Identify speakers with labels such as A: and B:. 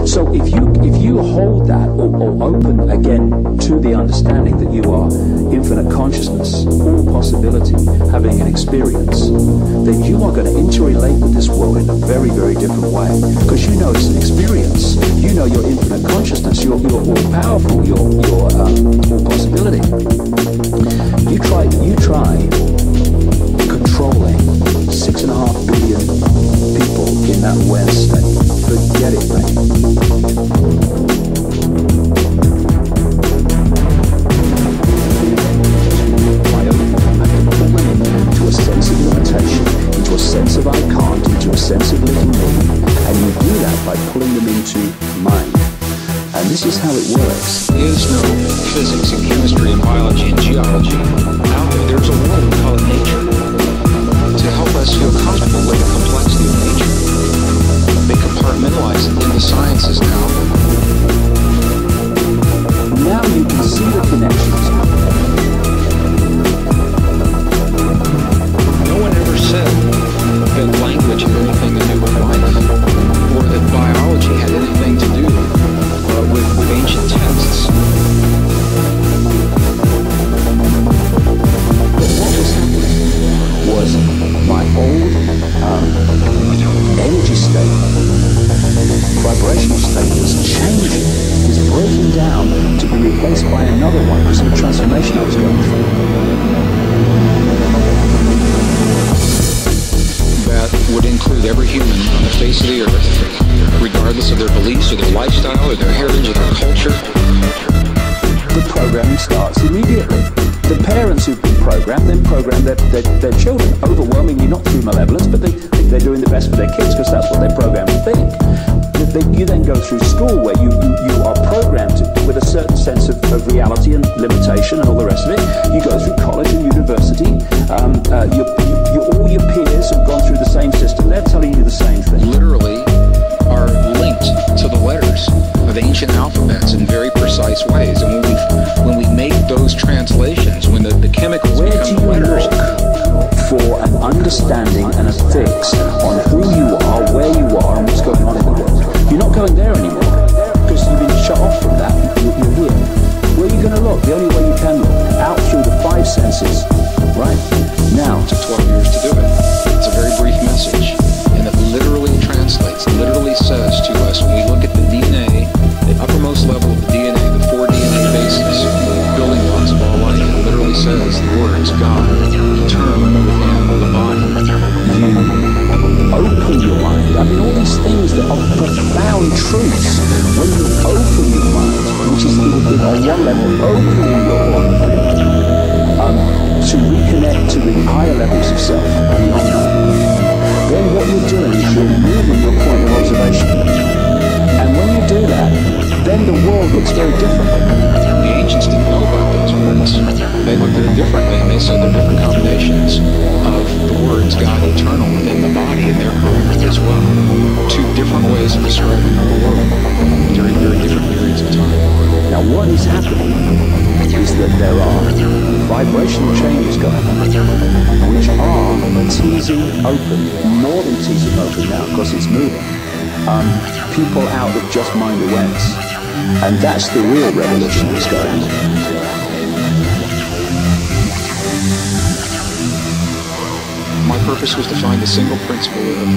A: So if you hold that or open again to the understanding that you are infinite consciousness, all possibility, having an experience, then you are going to interrelate with this world in a very, very different way. Because you know it's an experience. You know you're infinite consciousness. You're all powerful. You're all possibility. You try controlling 6.5 billion people in that awareness state. Forget it, mate. To a sense of limitation, into a sense of I can't, into a sense of little me, and you do that by pulling them into mind. And this is how it works.
B: There is no physics and chemistry and biology and geology out there. There's a world we call it nature. To help us feel comfortable with the complexity of nature, they compartmentalize it into sciences now.
A: Now you can see the connections.
B: No one ever said that language had anything to do with life, or that biology had anything to do with ancient texts.
A: But what was happening was my old energy state, vibrational state was changing, was breaking down to be replaced by another one because of the transformation I was going through.
B: That would include every human on the face of the earth, regardless of their beliefs or their lifestyle or their heritage or their culture.
A: The programming starts immediately. The parents who've been programmed then program their children, overwhelmingly not through malevolence, but they think they're doing the best for their kids because that's what they're programmed to think. You then go through school where you are programmed with a certain sense of reality and limitation and all the rest of it. You go through college and university. All your peers who've gone through the same system, they're telling you the same thing.
B: Literally are linked to the letters of ancient alphabets in very precise ways. And when we make those translations, when the chemicals become the letters,
A: for an understanding and a fix on who you are, where you are, and what's going on in the world. You're not going there anymore because you've been shut off from that. You're here. Where are you going to look? The only way you can look, out through the 5 senses, right? Now.
B: It took 12 years to do it. It's a very brief message, and it literally translates, literally says to us, when we look at the DNA, the uppermost level of the DNA, the 4 DNA bases, building blocks of all life, it literally says the words God, eternal, and the body.
A: Open your mind. I mean, all these things that are profound truths. When you open your mind, which is on one level, opening your to reconnect to the higher levels of self, then what you're doing is you're moving your point of observation. And when you do that, then the world looks very different.
B: The ancients didn't know about those words. They looked at it differently, and they said there are different combinations of the words God eternal within the body and their parameters as well. 2 different ways of describing the world during very different periods of time.
A: Now what is happening is that there are vibrational changes going on, which are teasing open, more than teasing open now because it's moving, people out of just mind awareness. And that's the real revolution that's going on.
B: My purpose was to find the single principle of